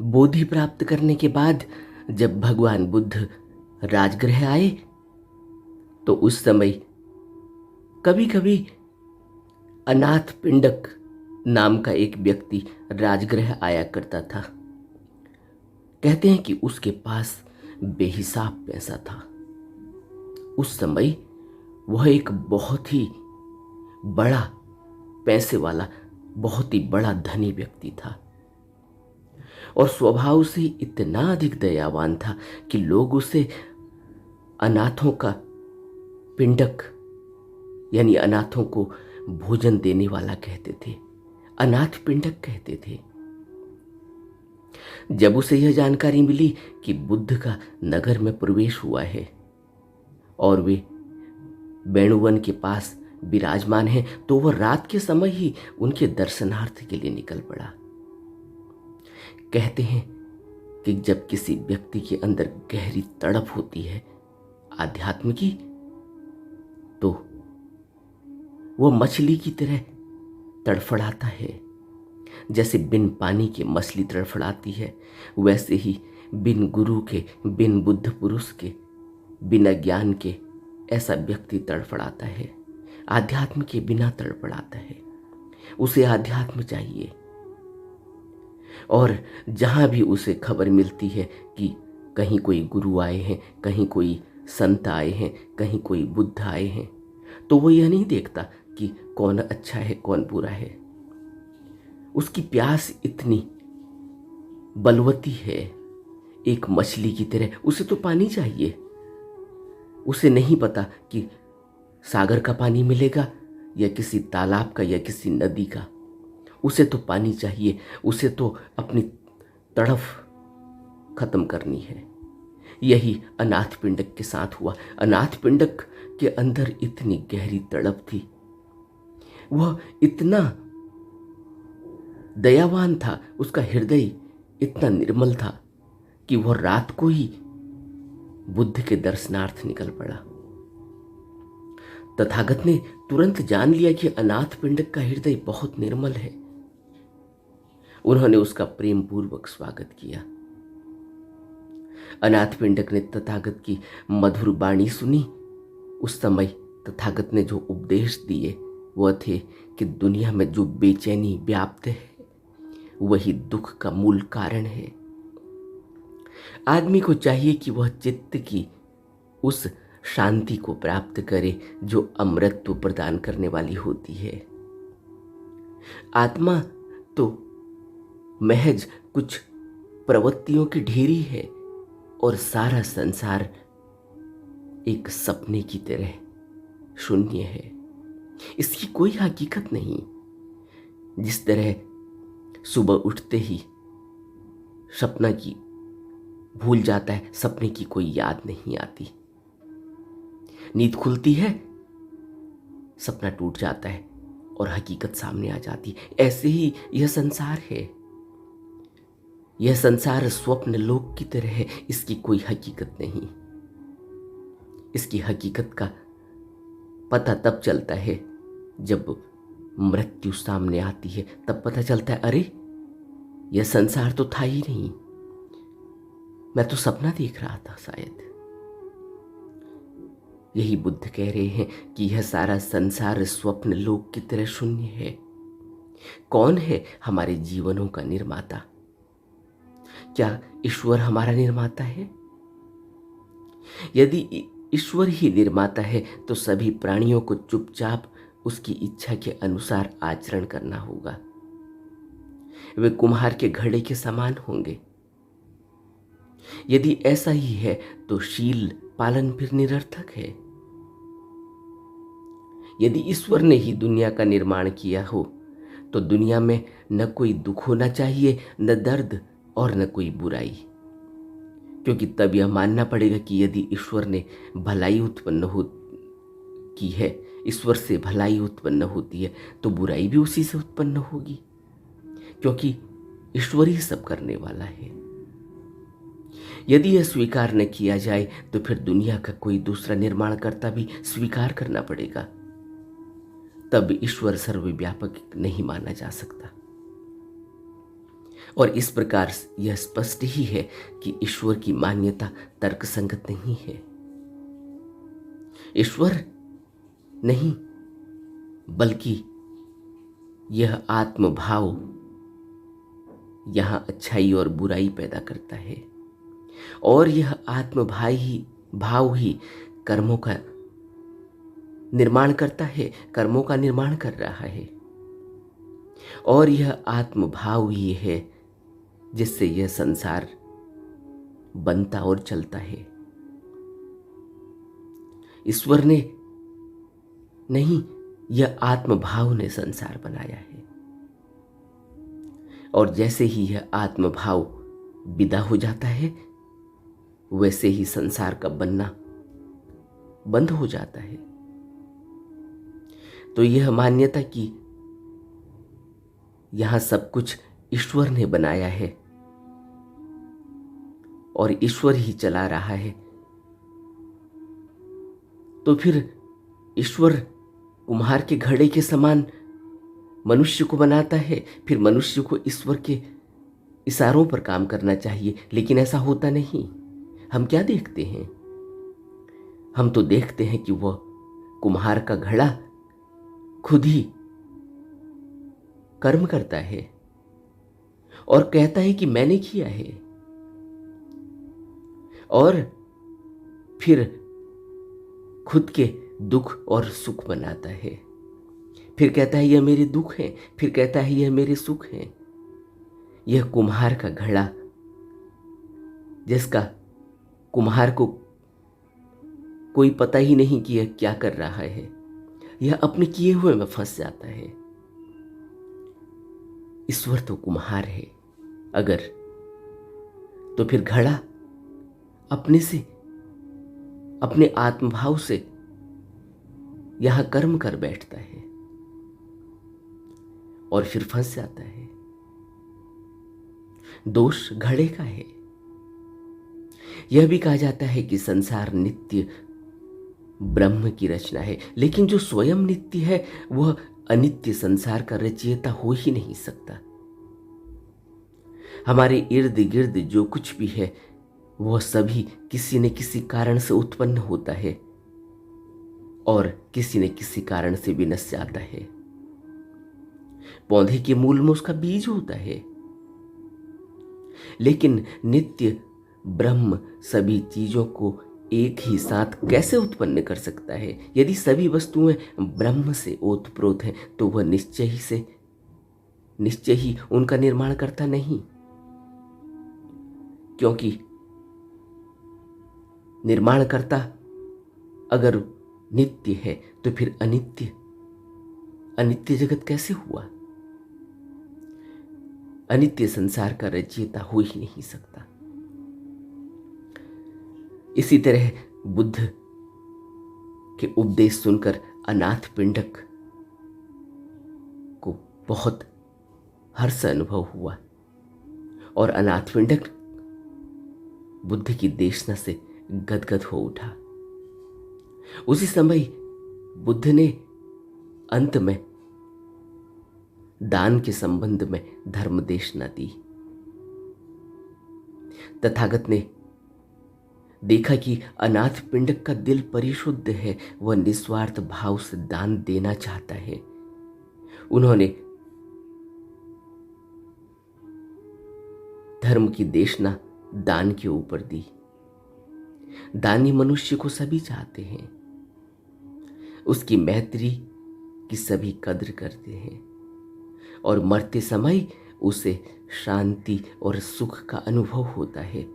बोधि प्राप्त करने के बाद जब भगवान बुद्ध राजगृह आए तो उस समय कभी कभी अनाथ पिंडक नाम का एक व्यक्ति राजगृह आया करता था। कहते हैं कि उसके पास बेहिसाब पैसा था। उस समय वह एक बहुत ही बड़ा पैसे वाला, बहुत ही बड़ा धनी व्यक्ति था और स्वभाव से इतना अधिक दयावान था कि लोग उसे अनाथों का पिंडक यानी अनाथों को भोजन देने वाला कहते थे, अनाथ पिंडक कहते थे। जब उसे यह जानकारी मिली कि बुद्ध का नगर में प्रवेश हुआ है और वे वेणुवन के पास विराजमान हैं, तो वह रात के समय ही उनके दर्शनार्थ के लिए निकल पड़ा। कहते हैं कि जब किसी व्यक्ति के अंदर गहरी तड़प होती है आध्यात्म की, तो वह मछली की तरह तड़फड़ाता है। जैसे बिन पानी के मछली तड़फड़ाती है, वैसे ही बिन गुरु के, बिन बुद्ध पुरुष के, बिना ज्ञान के ऐसा व्यक्ति तड़फड़ाता है। आध्यात्म के बिना तड़फड़ाता है। उसे आध्यात्म चाहिए। और जहाँ भी उसे खबर मिलती है कि कहीं कोई गुरु आए हैं, कहीं कोई संत आए हैं, कहीं कोई बुद्ध आए हैं, तो वो यह नहीं देखता कि कौन अच्छा है कौन बुरा है। उसकी प्यास इतनी बलवती है, एक मछली की तरह। उसे तो पानी चाहिए। उसे नहीं पता कि सागर का पानी मिलेगा या किसी तालाब का या किसी नदी का। उसे तो पानी चाहिए। उसे तो अपनी तड़फ खत्म करनी है। यही अनाथ पिंडक के साथ हुआ। अनाथ पिंडक के अंदर इतनी गहरी तड़प थी, वह इतना दयावान था, उसका हृदय इतना निर्मल था कि वह रात को ही बुद्ध के दर्शनार्थ निकल पड़ा। तथागत ने तुरंत जान लिया कि अनाथ पिंडक का हृदय बहुत निर्मल है। उन्होंने उसका प्रेम पूर्वक स्वागत किया। अनाथ पिंडक ने तथागत की मधुर वाणी सुनी। उस समय तथागत ने जो उपदेश दिए वह थे कि दुनिया में जो बेचैनी व्याप्त है वही दुख का मूल कारण है। आदमी को चाहिए कि वह चित्त की उस शांति को प्राप्त करे जो अमृतत्व प्रदान करने वाली होती है। आत्मा तो महज कुछ प्रवृत्तियों की ढेरी है और सारा संसार एक सपने की तरह शून्य है। इसकी कोई हकीकत नहीं। जिस तरह सुबह उठते ही सपना की भूल जाता है, सपने की कोई याद नहीं आती। नींद खुलती है, सपना टूट जाता है और हकीकत सामने आ जाती है। ऐसे ही यह संसार है। यह संसार स्वप्न लोक की तरह है। इसकी कोई हकीकत नहीं। इसकी हकीकत का पता तब चलता है जब मृत्यु सामने आती है। तब पता चलता है, अरे यह संसार तो था ही नहीं, मैं तो सपना देख रहा था शायद। यही बुद्ध कह रहे हैं कि यह सारा संसार स्वप्न लोक की तरह शून्य है। कौन है हमारे जीवनों का निर्माता? क्या ईश्वर हमारा निर्माता है? यदि ईश्वर ही निर्माता है तो सभी प्राणियों को चुपचाप उसकी इच्छा के अनुसार आचरण करना होगा। वे कुम्हार के घड़े के समान होंगे। यदि ऐसा ही है तो शील पालन फिर निरर्थक है। यदि ईश्वर ने ही दुनिया का निर्माण किया हो तो दुनिया में न कोई दुख होना चाहिए, न दर्द और न कोई बुराई। क्योंकि तब यह मानना पड़ेगा कि यदि ईश्वर ने भलाई उत्पन्न हो की है, ईश्वर से भलाई उत्पन्न होती है, तो बुराई भी उसी से उत्पन्न होगी, क्योंकि ईश्वर ही सब करने वाला है। यदि यह स्वीकार न किया जाए तो फिर दुनिया का कोई दूसरा निर्माणकर्ता भी स्वीकार करना पड़ेगा। तब ईश्वर सर्वव्यापक नहीं माना जा सकता। और इस प्रकार यह स्पष्ट ही है कि ईश्वर की मान्यता तर्कसंगत नहीं है। ईश्वर नहीं, बल्कि यह आत्मभाव यहां अच्छाई और बुराई पैदा करता है, और यह भाव ही कर्मों का निर्माण करता है, कर्मों का निर्माण कर रहा है। और यह आत्मभाव ही है जिससे यह संसार बनता और चलता है। ईश्वर ने नहीं, यह आत्मभाव ने संसार बनाया है। और जैसे ही यह आत्मभाव विदा हो जाता है, वैसे ही संसार का बनना बंद हो जाता है। तो यह मान्यता कि यहां सब कुछ ईश्वर ने बनाया है और ईश्वर ही चला रहा है, तो फिर ईश्वर कुम्हार के घड़े के समान मनुष्य को बनाता है, फिर मनुष्य को ईश्वर के इशारों पर काम करना चाहिए। लेकिन ऐसा होता नहीं। हम क्या देखते हैं? हम तो देखते हैं कि वह कुम्हार का घड़ा खुद ही कर्म करता है और कहता है कि मैंने किया है, और फिर खुद के दुख और सुख बनाता है। फिर कहता है यह मेरे दुख हैं, फिर कहता है यह मेरे सुख हैं। यह कुम्हार का घड़ा, जिसका कुम्हार को कोई पता ही नहीं कि यह क्या कर रहा है, यह अपने किए हुए में फंस जाता है। ईश्वर तो कुम्हार है अगर, तो फिर घड़ा अपने आत्मभाव से यहां कर्म कर बैठता है और फिर फंस जाता है। दोष घड़े का है। यह भी कहा जाता है कि संसार नित्य ब्रह्म की रचना है, लेकिन जो स्वयं नित्य है वह अनित्य संसार का रचयिता हो ही नहीं सकता। हमारे इर्द गिर्द जो कुछ भी है वह सभी किसी न किसी कारण से उत्पन्न होता है और किसी न किसी कारण से विनष्ट जाता है। पौधे के मूल में उसका बीज होता है, लेकिन नित्य ब्रह्म सभी चीजों को एक ही साथ कैसे उत्पन्न कर सकता है? यदि सभी वस्तुएं ब्रह्म से ओतप्रोत हैं तो वह निश्चय ही उनका निर्माण करता नहीं, क्योंकि निर्माणकर्ता अगर नित्य है तो फिर अनित्य जगत कैसे हुआ? अनित्य संसार का रचयिता हो ही नहीं सकता। इसी तरह बुद्ध के उपदेश सुनकर अनाथ पिंडक को बहुत हर्ष अनुभव हुआ और अनाथ पिंडक बुद्ध की देशना से गदगद हो उठा। उसी समय बुद्ध ने अंत में दान के संबंध में धर्म देशना दी। तथागत ने देखा कि अनाथ पिंडक का दिल परिशुद्ध है, वह निस्वार्थ भाव से दान देना चाहता है। उन्होंने धर्म की देशना दान के ऊपर दी। दानी मनुष्य को सभी चाहते हैं, उसकी मैत्री की सभी कद्र करते हैं और मरते समय उसे शांति और सुख का अनुभव होता है।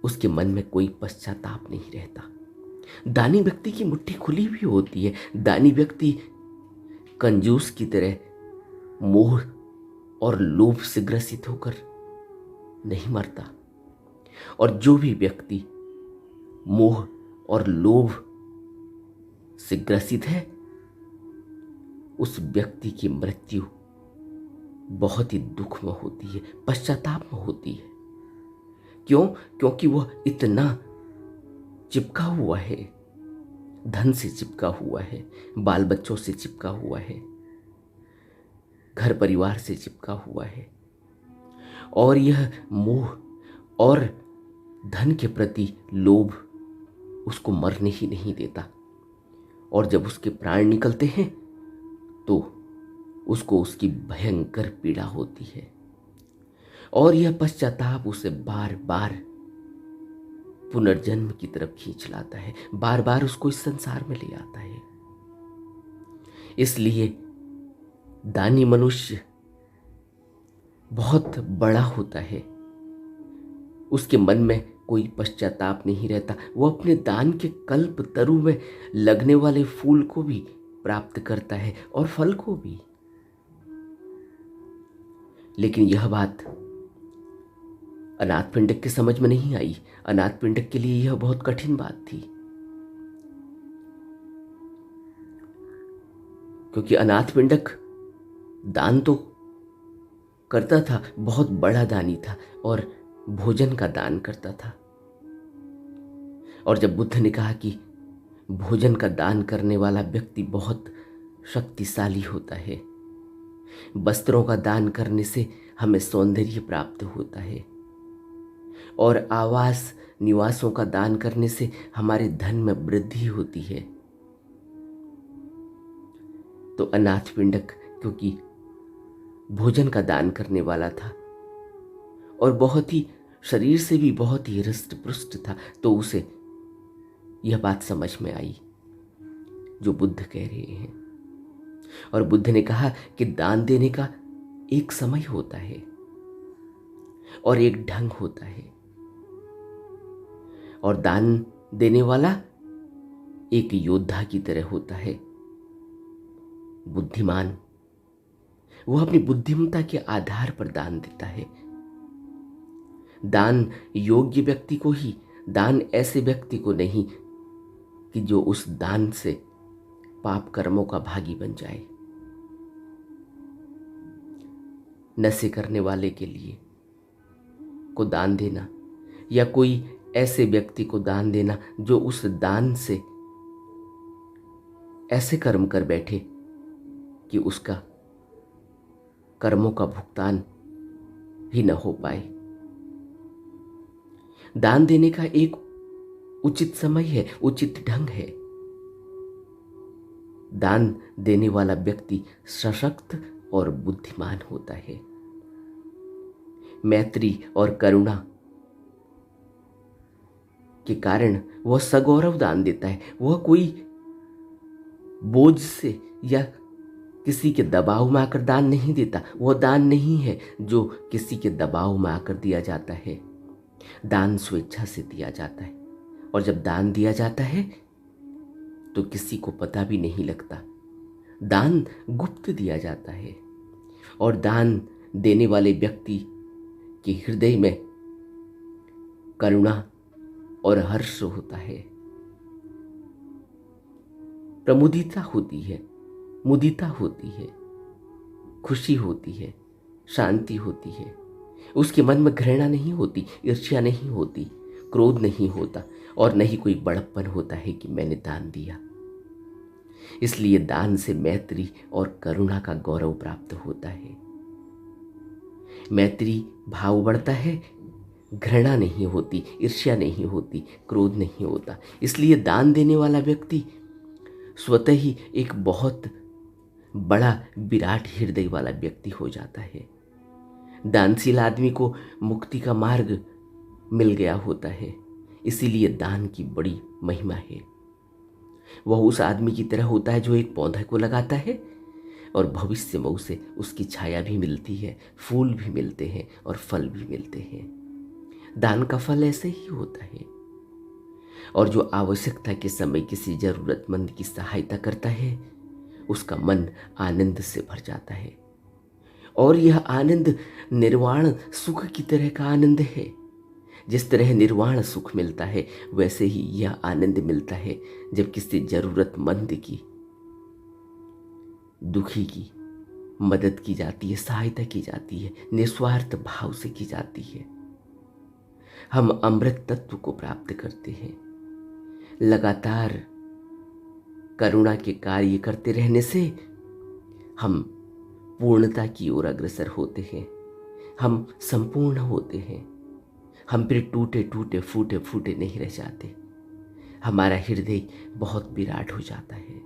उसके मन में कोई पश्चाताप नहीं रहता। दानी व्यक्ति की मुट्ठी खुली भी होती है। दानी व्यक्ति कंजूस की तरह मोह और लोभ से ग्रसित होकर नहीं मरता, और जो भी व्यक्ति मोह और लोभ से ग्रसित है उस व्यक्ति की मृत्यु बहुत ही दुख में होती है, पश्चाताप में होती है। क्यों? क्योंकि वह इतना चिपका हुआ है, धन से चिपका हुआ है, बाल बच्चों से चिपका हुआ है, घर परिवार से चिपका हुआ है, और यह मोह और धन के प्रति लोभ उसको मरने ही नहीं देता, और जब उसके प्राण निकलते हैं तो उसको उसकी भयंकर पीड़ा होती है, और यह पश्चाताप उसे बार बार पुनर्जन्म की तरफ खींच लाता है, बार बार उसको इस संसार में ले आता है। इसलिए दानी मनुष्य बहुत बड़ा होता है, उसके मन में कोई पश्चाताप नहीं रहता, वो अपने दान के कल्प तरु में लगने वाले फूल को भी प्राप्त करता है और फल को भी। लेकिन यह बात अनाथ पिंडक के समझ में नहीं आई। अनाथ पिंडक के लिए यह बहुत कठिन बात थी, क्योंकि अनाथ पिंडक दान तो करता था, बहुत बड़ा दानी था और भोजन का दान करता था। और जब बुद्ध ने कहा कि भोजन का दान करने वाला व्यक्ति बहुत शक्तिशाली होता है, वस्त्रों का दान करने से हमें सौंदर्य प्राप्त होता है, और आवास निवासों का दान करने से हमारे धन में वृद्धि होती है, तो अनाथ पिंडक क्योंकि भोजन का दान करने वाला था और बहुत ही शरीर से भी बहुत ही हृष्ट पुष्ट था, तो उसे यह बात समझ में आई जो बुद्ध कह रहे हैं। और बुद्ध ने कहा कि दान देने का एक समय होता है और एक ढंग होता है, और दान देने वाला एक योद्धा की तरह होता है, बुद्धिमान। वह अपनी बुद्धिमत्ता के आधार पर दान देता है। दान योग्य व्यक्ति को ही, दान ऐसे व्यक्ति को नहीं कि जो उस दान से पाप कर्मों का भागी बन जाए। नशे करने वाले के लिए को दान देना, या कोई ऐसे व्यक्ति को दान देना जो उस दान से ऐसे कर्म कर बैठे कि उसका कर्मों का भुगतान ही न हो पाए। दान देने का एक उचित समय है, उचित ढंग है। दान देने वाला व्यक्ति सशक्त और बुद्धिमान होता है। मैत्री और करुणा के कारण वह सगौरव दान देता है। वह कोई बोझ से या किसी के दबाव में आकर दान नहीं देता। वह दान नहीं है जो किसी के दबाव में आकर दिया जाता है। दान स्वेच्छा से दिया जाता है, और जब दान दिया जाता है तो किसी को पता भी नहीं लगता। दान गुप्त दिया जाता है, और दान देने वाले व्यक्ति के हृदय में करुणा और हर्ष होता है, प्रमुदिता होती है, मुदिता होती है, खुशी होती है, शांति होती है। उसके मन में घृणा नहीं होती, ईर्ष्या नहीं होती, क्रोध नहीं होता, और नहीं कोई बड़प्पन होता है कि मैंने दान दिया। इसलिए दान से मैत्री और करुणा का गौरव प्राप्त होता है। मैत्री भाव बढ़ता है, घृणा नहीं होती, ईर्ष्या नहीं होती, क्रोध नहीं होता। इसलिए दान देने वाला व्यक्ति स्वतः ही एक बहुत बड़ा विराट हृदय वाला व्यक्ति हो जाता है। दानशील आदमी को मुक्ति का मार्ग मिल गया होता है। इसीलिए दान की बड़ी महिमा है। वह उस आदमी की तरह होता है जो एक पौधे को लगाता है और भविष्य में उसे उसकी छाया भी मिलती है, फूल भी मिलते हैं और फल भी मिलते हैं। दान का फल ऐसे ही होता है। और जो आवश्यकता के समय किसी जरूरतमंद की सहायता करता है, उसका मन आनंद से भर जाता है। और यह आनंद निर्वाण सुख की तरह का आनंद है। जिस तरह निर्वाण सुख मिलता है, वैसे ही यह आनंद मिलता है जब किसी जरूरतमंद की, दुखी की मदद की जाती है, सहायता की जाती है, निस्वार्थ भाव से की जाती है। हम अमृत तत्व को प्राप्त करते हैं। लगातार करुणा के कार्य करते रहने से हम पूर्णता की ओर अग्रसर होते हैं। हम संपूर्ण होते हैं। हम फिर टूटे टूटे फूटे फूटे नहीं रह जाते। हमारा हृदय बहुत विराट हो जाता है।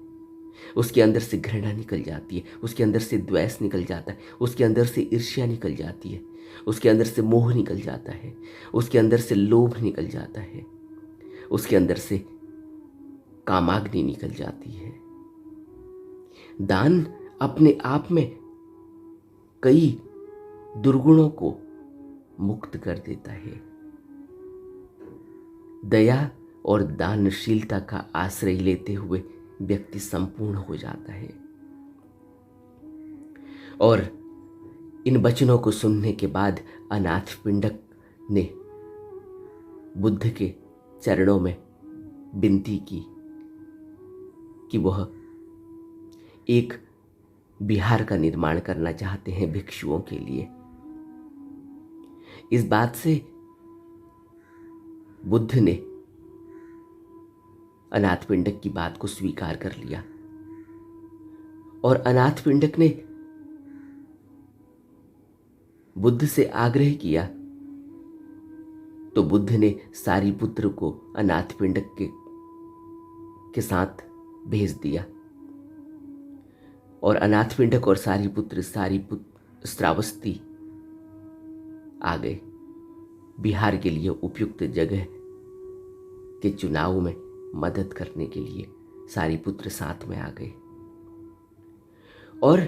उसके अंदर से घृणा निकल जाती है, उसके अंदर से द्वेष निकल जाता है, उसके अंदर से ईर्ष्या निकल जाती है, उसके अंदर से मोह निकल जाता है, उसके अंदर से लोभ निकल जाता है, उसके अंदर से कामाग्नि निकल जाती है। दान अपने आप में कई दुर्गुणों को मुक्त कर देता है। दया और दानशीलता का आश्रय लेते हुए व्यक्ति संपूर्ण हो जाता है। और इन वचनों को सुनने के बाद अनाथ पिंडक ने बुद्ध के चरणों में विनती की कि वह एक विहार का निर्माण करना चाहते हैं भिक्षुओं के लिए। इस बात से बुद्ध ने अनाथ पिंडक की बात को स्वीकार कर लिया और अनाथ पिंडक ने बुद्ध से आग्रह किया तो बुद्ध ने सारिपुत्र को अनाथ पिंडक के साथ भेज दिया और अनाथ पिंडक और सारिपुत्र श्रावस्ती आ गए। बिहार के लिए उपयुक्त जगह के चुनाव में मदद करने के लिए सारिपुत्र साथ में आ गए। और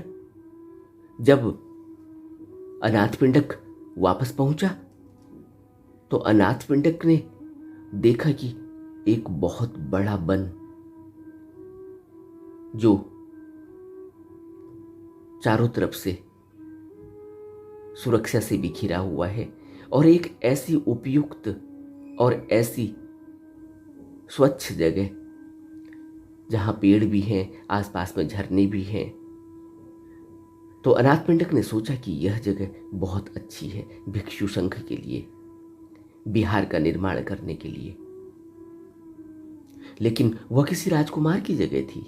जब अनाथ पिंडक वापस पहुंचा तो अनाथ पिंडक ने देखा कि एक बहुत बड़ा वन जो चारों तरफ से सुरक्षा से बिखरा हुआ है और एक ऐसी उपयुक्त और ऐसी स्वच्छ जगह जहां पेड़ भी हैं, आसपास में झरने भी हैं। तो अनाथ पिंडक ने सोचा कि यह जगह बहुत अच्छी है भिक्षु संघ के लिए, विहार का निर्माण करने के लिए। लेकिन वह किसी राजकुमार की जगह थी।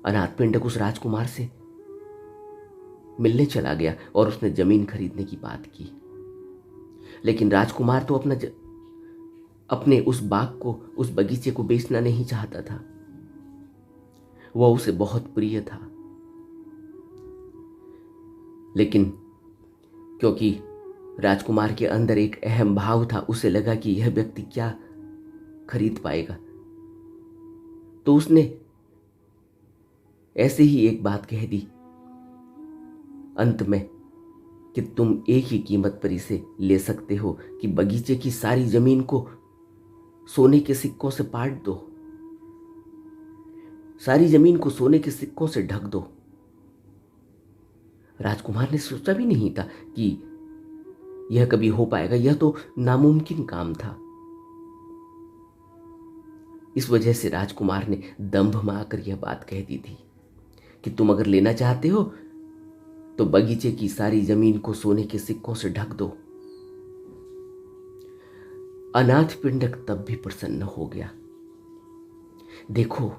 अनाथ पिंडक उस राजकुमार से मिलने चला गया और उसने जमीन खरीदने की बात की। लेकिन राजकुमार तो अपने उस बाग को, उस बगीचे को बेचना नहीं चाहता था। वह उसे बहुत प्रिय था। लेकिन क्योंकि राजकुमार के अंदर एक अहम भाव था, उसे लगा कि यह व्यक्ति क्या खरीद पाएगा, तो उसने ऐसे ही एक बात कह दी अंत में कि तुम एक ही कीमत पर इसे ले सकते हो कि बगीचे की सारी जमीन को सोने के सिक्कों से पाट दो, सारी जमीन को सोने के सिक्कों से ढक दो। राजकुमार ने सोचा भी नहीं था कि यह कभी हो पाएगा, यह तो नामुमकिन काम था। इस वजह से राजकुमार ने दंभ में आकर यह बात कह दी थी कि तुम अगर लेना चाहते हो तो बगीचे की सारी जमीन को सोने के सिक्कों से ढक दो। अनाथ पिंडक तब भी प्रसन्न हो गया। देखो,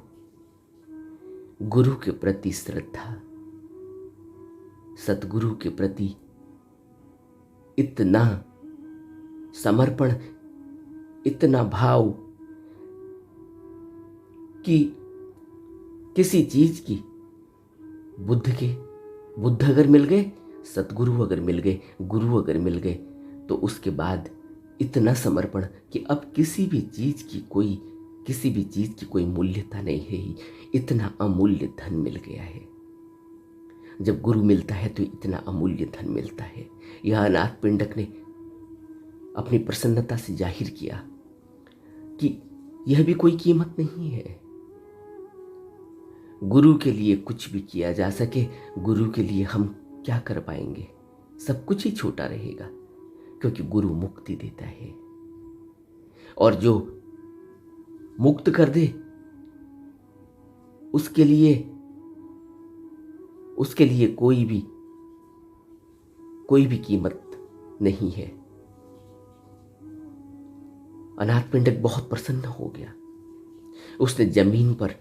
गुरु के प्रति श्रद्धा, सतगुरु के प्रति इतना समर्पण, इतना भाव कि किसी चीज की बुद्ध अगर मिल गए, सतगुरु अगर मिल गए, गुरु अगर मिल गए, तो उसके बाद इतना समर्पण कि अब किसी भी चीज की कोई मूल्यता नहीं है ही। इतना अमूल्य धन मिल गया है। जब गुरु मिलता है तो इतना अमूल्य धन मिलता है। यह अनाथ पिंडक ने अपनी प्रसन्नता से जाहिर किया कि यह भी कोई कीमत नहीं है। गुरु के लिए कुछ भी किया जा सके, गुरु के लिए हम क्या कर पाएंगे? सब कुछ ही छोटा रहेगा, क्योंकि गुरु मुक्ति देता है। और जो मुक्त कर दे उसके लिए कोई भी कीमत नहीं है। अनाथ पिंडक बहुत प्रसन्न हो गया। उसने जमीन पर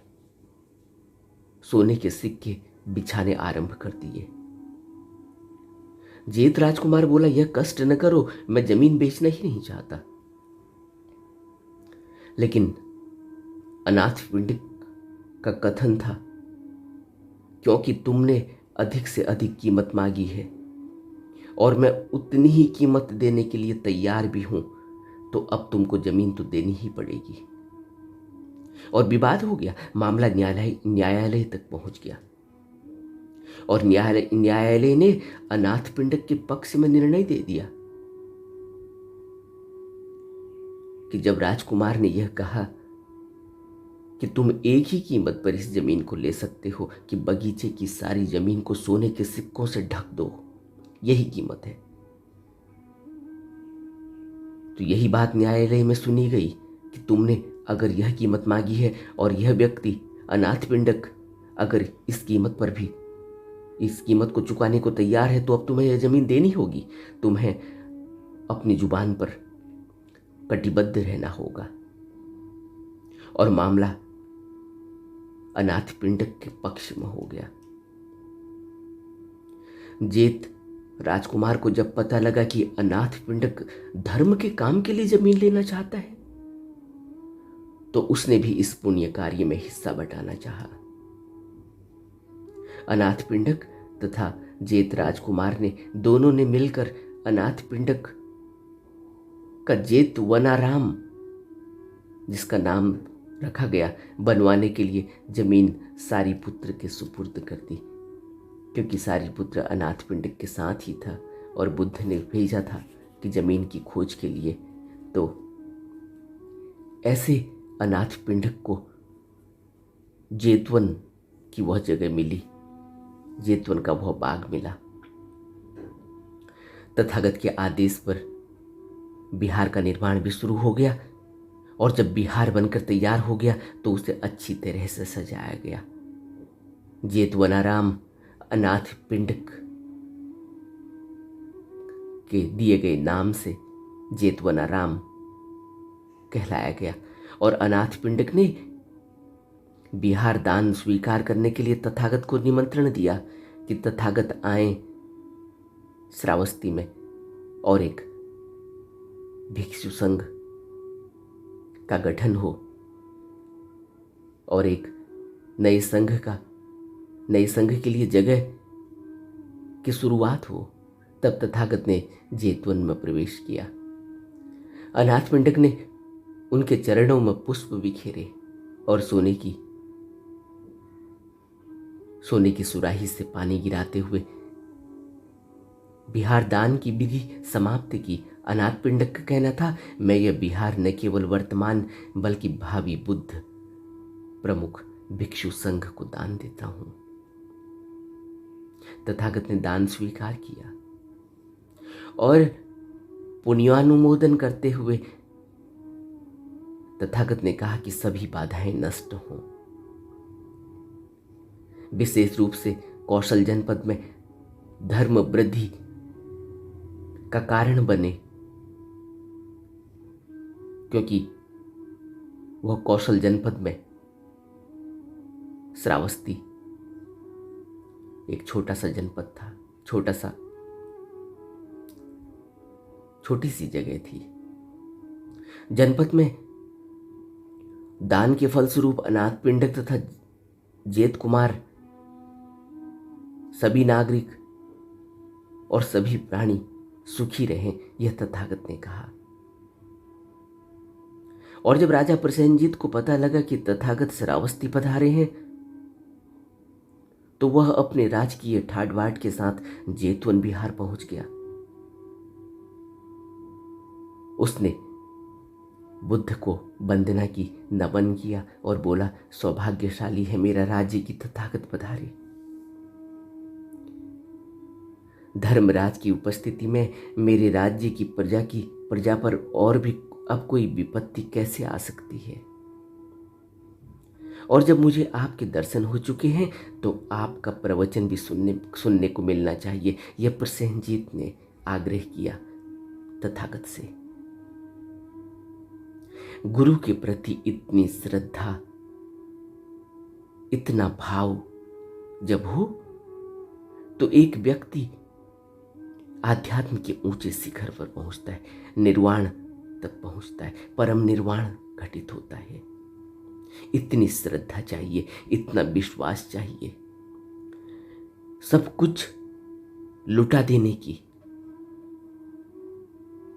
सोने के सिक्के बिछाने आरंभ कर दिए जेत राजकुमार बोला, यह कष्ट न करो, मैं जमीन बेचना ही नहीं चाहता। लेकिन अनाथ पिंड का कथन था, क्योंकि तुमने अधिक से अधिक कीमत मांगी है और मैं उतनी ही कीमत देने के लिए तैयार भी हूं, तो अब तुमको जमीन तो देनी ही पड़ेगी। और विवाद हो गया। मामला न्यायालय तक पहुंच गया और न्यायालय ने अनाथ पिंडक के पक्ष में निर्णय दे दिया कि जब राजकुमार ने यह कहा कि तुम एक ही कीमत पर इस जमीन को ले सकते हो कि बगीचे की सारी जमीन को सोने के सिक्कों से ढक दो, यही कीमत है, तो यही बात न्यायालय में सुनी गई कि तुमने अगर यह कीमत मांगी है और यह व्यक्ति अनाथ पिंडक अगर इस कीमत को चुकाने को तैयार है, तो अब तुम्हें यह जमीन देनी होगी। तुम्हें अपनी जुबान पर कटिबद्ध रहना होगा। और मामला अनाथ पिंडक के पक्ष में हो गया। जेत राजकुमार को जब पता लगा कि अनाथ पिंडक धर्म के काम के लिए जमीन लेना चाहता है, तो उसने भी इस पुण्य कार्य में हिस्सा बटाना चाहा। अनाथ पिंडक तथा जेत राजकुमार ने दोनों ने मिलकर अनाथ पिंडक का जेत वनाराम, जिसका नाम रखा गया, बनवाने के लिए जमीन सारीपुत्र के सुपुर्द कर दी, क्योंकि सारीपुत्र अनाथ पिंडक के साथ ही था और बुद्ध ने भेजा था कि जमीन की खोज के लिए। तो ऐसे अनाथ पिंडक को जेतवन की वह जगह मिली, जेतवन का वह बाग मिला। तथागत के आदेश पर बिहार का निर्माण भी शुरू हो गया और जब बिहार बनकर तैयार हो गया तो उसे अच्छी तरह से सजाया गया। जेतवनाराम अनाथ पिंडक के दिए गए नाम से जेतवनाराम कहलाया गया और अनाथ पिंडक ने बिहार दान स्वीकार करने के लिए तथागत को निमंत्रण दिया कि तथागत आए श्रावस्ती में और एक भिक्षु संघ का गठन हो और एक नए संघ के लिए जगह की शुरुआत हो। तब तथागत ने जेतवन में प्रवेश किया। अनाथ पिंडक ने उनके चरणों में पुष्प बिखेरे और सोने की सुराही से पानी गिराते हुए बिहार दान की विधि समाप्त की। अनाथ पिंडक का कहना था, मैं यह बिहार न केवल वर्तमान बल्कि भावी बुद्ध प्रमुख भिक्षु संघ को दान देता हूं। तथागत ने दान स्वीकार किया और पुण्यानुमोदन करते हुए तथागत ने कहा कि सभी बाधाएं नष्ट हों, विशेष रूप से कौशल जनपद में धर्म वृद्धि का कारण बने, क्योंकि वह कौशल जनपद में श्रावस्ती एक छोटा सा जनपद था, छोटी सी जगह थी। जनपद में दान के फलस्वरूप अनाथ पिंडक तथा जेत कुमार, सभी नागरिक और सभी प्राणी सुखी रहें, यह तथागत ने कहा। और जब राजा प्रसेनजीत को पता लगा कि तथागत श्रावस्ती पधारे हैं, तो वह अपने राजकीय ठाट बाट के साथ जेतवन बिहार पहुंच गया। उसने बुद्ध को वंदना की, नमन किया और बोला, सौभाग्यशाली है मेरा राज्य की तथागत पधारे। धर्मराज की उपस्थिति में मेरे राज्य की प्रजा पर और भी अब कोई विपत्ति कैसे आ सकती है। और जब मुझे आपके दर्शन हो चुके हैं तो आपका प्रवचन भी सुनने को मिलना चाहिए, यह प्रसेनजीत ने आग्रह किया तथागत से। गुरु के प्रति इतनी श्रद्धा, इतना भाव जब हो तो एक व्यक्ति आध्यात्म के ऊंचे शिखर पर पहुंचता है, निर्वाण तक पहुंचता है, परम निर्वाण घटित होता है। इतनी श्रद्धा चाहिए, इतना विश्वास चाहिए, सब कुछ लुटा देने की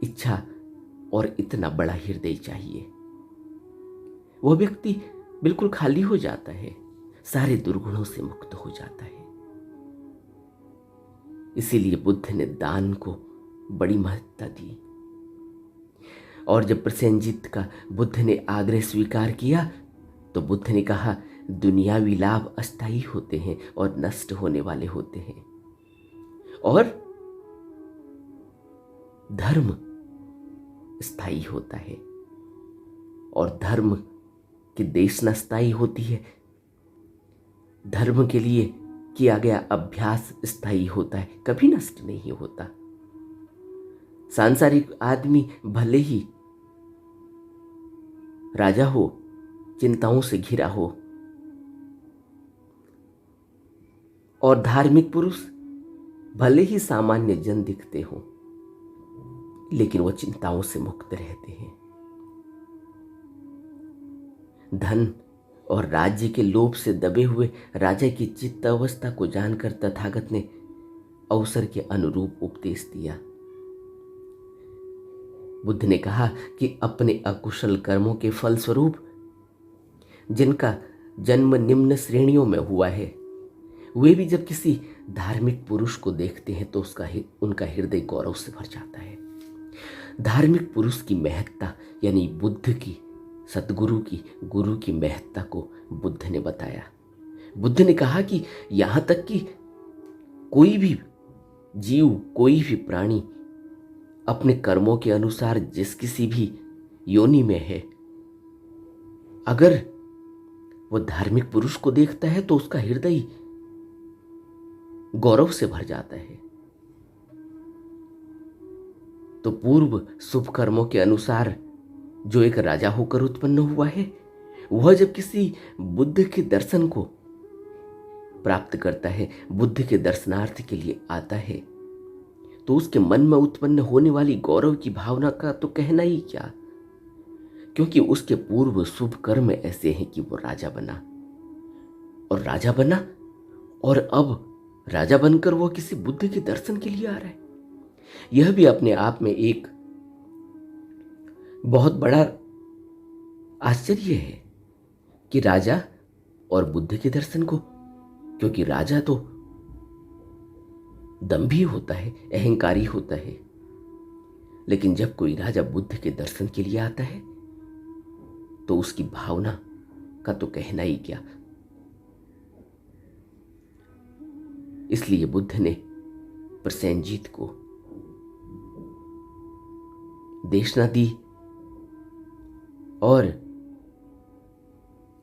इच्छा और इतना बड़ा हृदय चाहिए। वह व्यक्ति बिल्कुल खाली हो जाता है, सारे दुर्गुणों से मुक्त हो जाता है। इसीलिए बुद्ध ने दान को बड़ी महत्ता दी। और जब प्रसेनजीत का बुद्ध ने आग्रह स्वीकार किया तो बुद्ध ने कहा, दुनियावी लाभ अस्थायी होते हैं और नष्ट होने वाले होते हैं, और धर्म स्थायी होता है, और धर्म की देशना स्थायी होती है। धर्म के लिए किया गया अभ्यास स्थायी होता है, कभी नष्ट नहीं होता। सांसारिक आदमी भले ही राजा हो, चिंताओं से घिरा हो, और धार्मिक पुरुष भले ही सामान्य जन दिखते हो, लेकिन वो चिंताओं से मुक्त रहते हैं। धन और राज्य के लोभ से दबे हुए राजा की चित्त अवस्था को जानकर तथागत ने अवसर के अनुरूप उपदेश दिया। बुद्ध ने कहा कि अपने अकुशल कर्मों के फलस्वरूप जिनका जन्म निम्न श्रेणियों में हुआ है, वे भी जब किसी धार्मिक पुरुष को देखते हैं तो उनका हृदय गौरव से भर जाता है। धार्मिक पुरुष की महत्ता यानी बुद्ध की, सतगुरु की, गुरु की महत्ता को बुद्ध ने बताया। बुद्ध ने कहा कि यहां तक कि कोई भी जीव, कोई भी प्राणी अपने कर्मों के अनुसार जिस किसी भी योनि में है, अगर वो धार्मिक पुरुष को देखता है तो उसका हृदय गौरव से भर जाता है। तो पूर्व शुभ कर्मों के अनुसार जो एक राजा होकर उत्पन्न हुआ है, वह जब किसी बुद्ध के दर्शन को प्राप्त करता है, बुद्ध के दर्शनार्थ के लिए आता है, तो उसके मन में उत्पन्न होने वाली गौरव की भावना का तो कहना ही क्या, क्योंकि उसके पूर्व शुभ कर्म ऐसे हैं कि वो राजा बना, और अब राजा बनकर वो किसी बुद्ध के दर्शन के लिए आ रहा है। यह भी अपने आप में एक बहुत बड़ा आश्चर्य है कि राजा और बुद्ध के दर्शन को, क्योंकि राजा तो दंभी होता है, अहंकारी होता है, लेकिन जब कोई राजा बुद्ध के दर्शन के लिए आता है तो उसकी भावना का तो कहना ही क्या। इसलिए बुद्ध ने प्रसेनजीत को देशना दी, और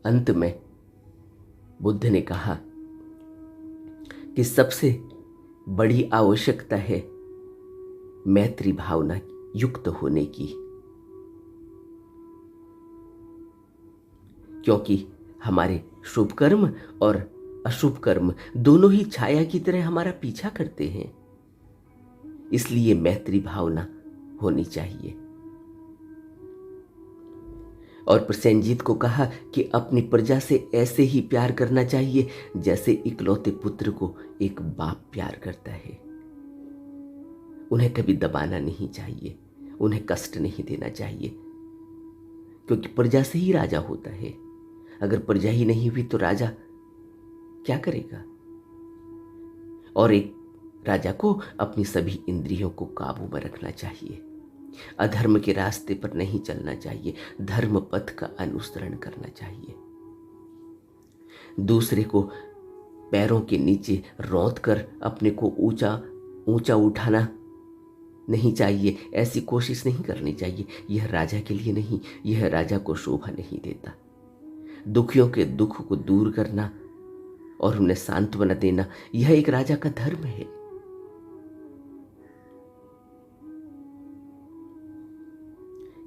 अंत में बुद्ध ने कहा कि सबसे बड़ी आवश्यकता है मैत्री भावना युक्त होने की, क्योंकि हमारे शुभ कर्म और अशुभ कर्म दोनों ही छाया की तरह हमारा पीछा करते हैं। इसलिए मैत्री भावना होनी चाहिए। और प्रसेनजीत को कहा कि अपनी प्रजा से ऐसे ही प्यार करना चाहिए जैसे इकलौते पुत्र को एक बाप प्यार करता है। उन्हें कभी दबाना नहीं चाहिए, उन्हें कष्ट नहीं देना चाहिए, क्योंकि प्रजा से ही राजा होता है। अगर प्रजा ही नहीं हुई तो राजा क्या करेगा। और एक राजा को अपनी सभी इंद्रियों को काबू में रखना चाहिए, अधर्म के रास्ते पर नहीं चलना चाहिए, धर्म पथ का अनुसरण करना चाहिए। दूसरे को पैरों के नीचे रौंद कर अपने को ऊंचा ऊंचा उठाना नहीं चाहिए, ऐसी कोशिश नहीं करनी चाहिए। यह राजा के लिए नहीं, यह राजा को शोभा नहीं देता। दुखियों के दुख को दूर करना और उन्हें सांत्वना देना, यह एक राजा का धर्म है।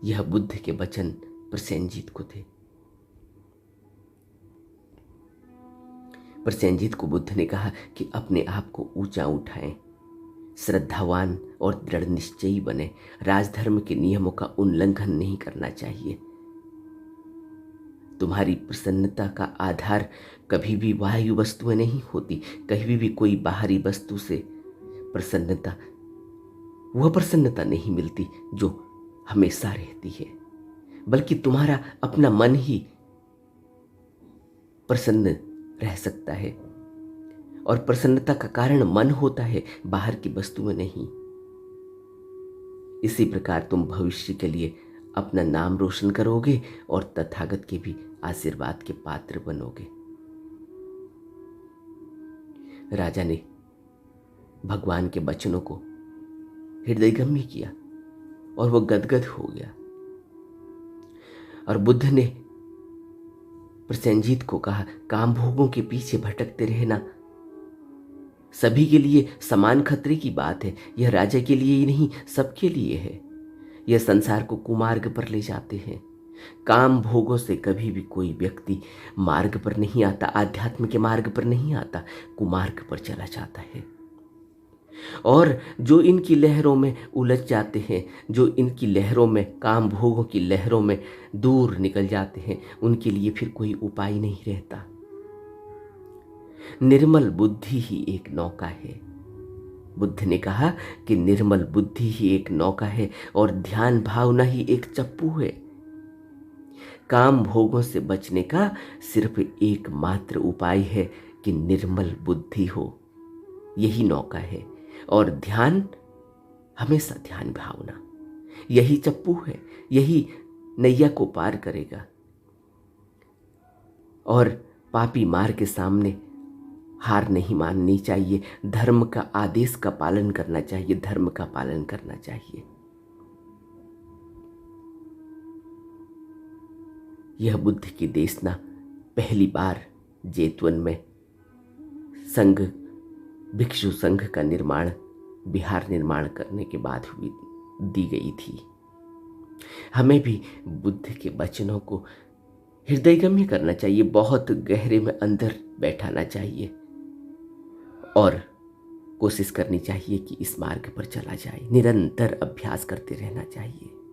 यह बुद्ध के वचन प्रसेनजीत को थे। प्रसेनजीत को बुद्ध ने कहा कि अपने आप को ऊंचा उठाएं, श्रद्धावान और दृढ़ निश्चयी बने। राजधर्म के नियमों का उल्लंघन नहीं करना चाहिए। तुम्हारी प्रसन्नता का आधार कभी भी बाह्य वस्तुएं नहीं होती। कभी भी कोई बाहरी वस्तु से वह प्रसन्नता नहीं मिलती जो हमेशा रहती है, बल्कि तुम्हारा अपना मन ही प्रसन्न रह सकता है। और प्रसन्नता का कारण मन होता है, बाहर की वस्तुएं नहीं। इसी प्रकार तुम भविष्य के लिए अपना नाम रोशन करोगे और तथागत के भी आशीर्वाद के पात्र बनोगे। राजा ने भगवान के वचनों को हृदयगम्य किया और वह गदगद हो गया। और बुद्ध ने प्रसेनजीत को कहा, काम भोगों के पीछे भटकते रहना सभी के लिए समान खतरे की बात है। यह राजा के लिए ही नहीं, सबके लिए है। यह संसार को कुमार्ग पर ले जाते हैं। काम भोगों से कभी भी कोई व्यक्ति मार्ग पर नहीं आता, आध्यात्म के मार्ग पर नहीं आता, कुमार्ग पर चला जाता है। और जो इनकी लहरों में उलझ जाते हैं, जो इनकी लहरों में, काम भोगों की लहरों में दूर निकल जाते हैं, उनके लिए फिर कोई उपाय नहीं रहता। निर्मल बुद्धि ही एक नौका है। बुद्ध ने कहा कि निर्मल बुद्धि ही एक नौका है और ध्यान भावना ही एक चप्पू है। काम भोगों से बचने का सिर्फ एकमात्र उपाय है कि निर्मल बुद्धि हो, यही नौका है। और ध्यान, हमेशा ध्यान भावना, यही चप्पू है, यही नैया को पार करेगा। और पापी मार के सामने हार नहीं माननी चाहिए। धर्म का आदेश का पालन करना चाहिए, धर्म का पालन करना चाहिए। यह बुद्ध की देशना पहली बार जेतवन में संघ, भिक्षु संघ का निर्माण, विहार निर्माण करने के बाद हुई दी गई थी। हमें भी बुद्ध के वचनों को हृदयगम्य करना चाहिए, बहुत गहरे में अंदर बैठाना चाहिए और कोशिश करनी चाहिए कि इस मार्ग पर चला जाए। निरंतर अभ्यास करते रहना चाहिए।